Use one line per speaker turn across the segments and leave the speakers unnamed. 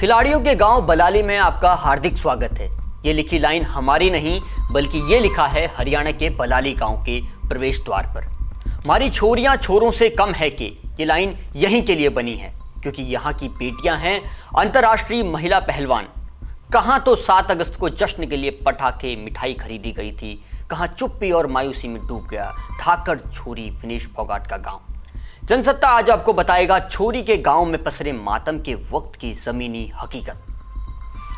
खिलाड़ियों के गांव बलाली में आपका हार्दिक स्वागत है। ये लिखी लाइन हमारी नहीं बल्कि ये लिखा है हरियाणा के बलाली गांव के प्रवेश द्वार पर। हमारी छोरियां छोरों से कम है कि ये लाइन यहीं के लिए बनी है क्योंकि यहाँ की बेटियां हैं अंतर्राष्ट्रीय महिला पहलवान। कहाँ तो 7 अगस्त को जश्न के लिए पटाखे मिठाई खरीदी गई थी, कहाँ चुप्पी और मायूसी में डूब गया धाकड़ छोरी विनेश फोगाट का गांव। जनसत्ता आज आपको बताएगा छोरी के गांव में पसरे मातम के वक्त की जमीनी हकीकत।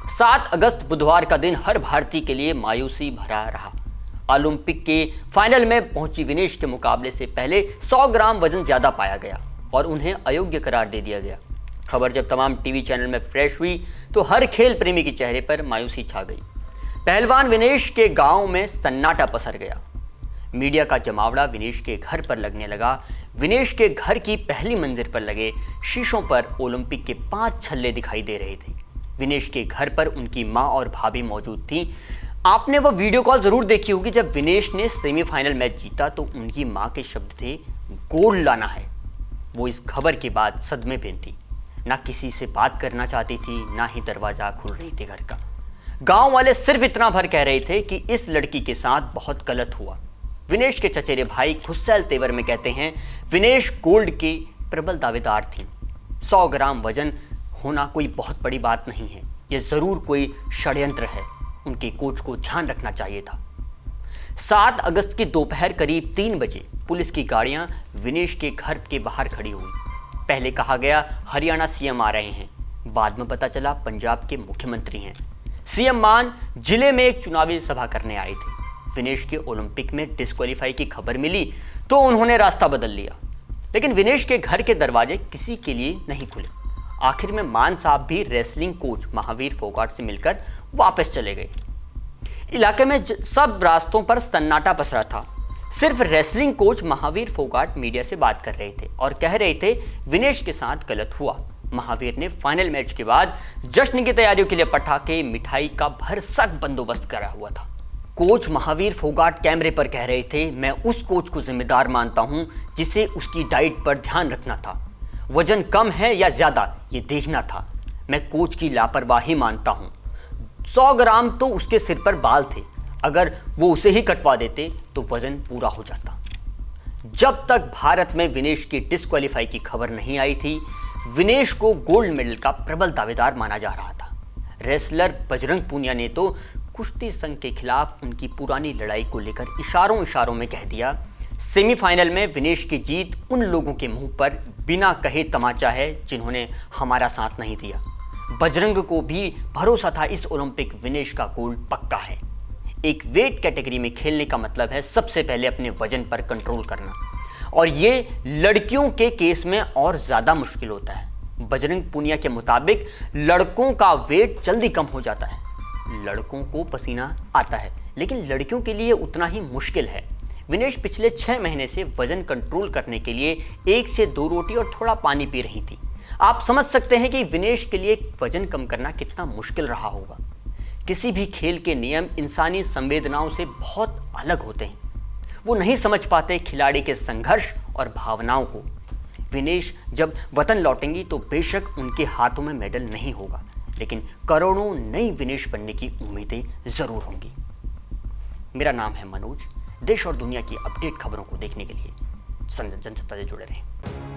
7 अगस्त बुधवार का दिन हर भारतीय के लिए मायूसी भरा रहा। ओलंपिक के फाइनल में पहुंची विनेश के मुकाबले से पहले 100 ग्राम वजन ज्यादा पाया गया और उन्हें अयोग्य करार दे दिया गया। खबर जब तमाम टीवी चैनल में फ्लैश हुई तो हर खेल प्रेमी के चेहरे पर मायूसी छा गई। पहलवान विनेश के गांव में सन्नाटा पसर गया। मीडिया का जमावड़ा विनेश के घर पर लगने लगा। विनेश के घर की पहली मंजिल पर लगे शीशों पर ओलंपिक के 5 छल्ले दिखाई दे रहे थे। विनेश के घर पर उनकी मां और भाभी मौजूद थी। आपने वह वीडियो कॉल जरूर देखी होगी जब विनेश ने सेमीफाइनल मैच जीता तो उनकी मां के शब्द थे, गोल्ड लाना है। वो इस खबर के बाद सदमे में थी। ना किसी से बात करना चाहती थी, ना ही दरवाजा खुल रही थी घर का। गांव वाले सिर्फ इतना भर कह रहे थे कि इस लड़की के साथ बहुत गलत हुआ। विनेश के चचेरे भाई खुस्सैल तेवर में कहते हैं, विनेश गोल्ड के प्रबल दावेदार थी। 100 ग्राम वजन होना कोई बहुत बड़ी बात नहीं है, यह जरूर कोई षड्यंत्र है। उनके कोच को ध्यान रखना चाहिए था। 7 अगस्त की दोपहर करीब 3 बजे पुलिस की गाड़ियां विनेश के घर के बाहर खड़ी हुई। पहले कहा गया हरियाणा सीएम आ रहे हैं, बाद में पता चला पंजाब के मुख्यमंत्री हैं। सीएम मान जिले में एक चुनावी सभा करने आए थे। विनेश के ओलंपिक में डिस्क्वालीफाई की खबर मिली तो उन्होंने रास्ता बदल लिया, लेकिन विनेश के घर के दरवाजे किसी के लिए नहीं खुले। आखिर में मान साहब भी रेसलिंग कोच महावीर फोगाट से मिलकर वापस चले गए। इलाके में सब रास्तों पर सन्नाटा पसरा था। सिर्फ wrestling coach Mahavir Phogat media से बात कर रहे थे और कह रहे थे विनेश के साथ गलत हुआ। महावीर ने फाइनल मैच के बाद जश्न की तैयारियों के लिए पटाखे मिठाई का भरसक बंदोबस्त करा हुआ था। कोच महावीर फोगाट कैमरे पर कह रहे थे, मैं उस कोच को जिम्मेदार मानता हूं जिसे उसकी डाइट पर ध्यान रखना था। वजन कम है या ज्यादा ये देखना था। मैं कोच की लापरवाही मानता हूं। 100 ग्राम तो उसके सिर पर बाल थे, अगर वो उसे ही कटवा देते तो वजन पूरा हो जाता। जब तक भारत में विनेश की डिस्क्वालीफाई की खबर नहीं आई थी, विनेश को गोल्ड मेडल का प्रबल दावेदार माना जा रहा था। रेसलर बजरंग पूनिया ने तो कुश्ती संघ के खिलाफ उनकी पुरानी लड़ाई को लेकर इशारों इशारों में कह दिया, सेमीफाइनल में विनेश की जीत उन लोगों के मुंह पर बिना कहे तमाचा है जिन्होंने हमारा साथ नहीं दिया। बजरंग को भी भरोसा था इस ओलंपिक विनेश का गोल्ड पक्का है। एक वेट कैटेगरी में खेलने का मतलब है सबसे पहले अपने वजन पर कंट्रोल करना, और ये लड़कियों के केस में और ज्यादा मुश्किल होता है। बजरंग पूनिया के मुताबिक लड़कों का वेट जल्दी कम हो जाता है। लड़कों को पसीना आता है लेकिन लड़कियों के लिए उतना ही मुश्किल है। विनेश पिछले 6 महीने से वजन कंट्रोल करने के लिए 1 से 2 रोटी और थोड़ा पानी पी रही थी। आप समझ सकते हैं कि विनेश के लिए वजन कम करना कितना मुश्किल रहा होगा। किसी भी खेल के नियम इंसानी संवेदनाओं से बहुत अलग होते हैं। वो नहीं समझ पाते खिलाड़ी के संघर्ष और भावनाओं को। विनेश जब वतन लौटेंगी तो बेशक उनके हाथों में मेडल नहीं होगा, लेकिन करोड़ों नई विनेश बनने की उम्मीदें जरूर होंगी। मेरा नाम है मनोज। देश और दुनिया की अपडेट खबरों को देखने के लिए जनसत्ता से जुड़े रहें।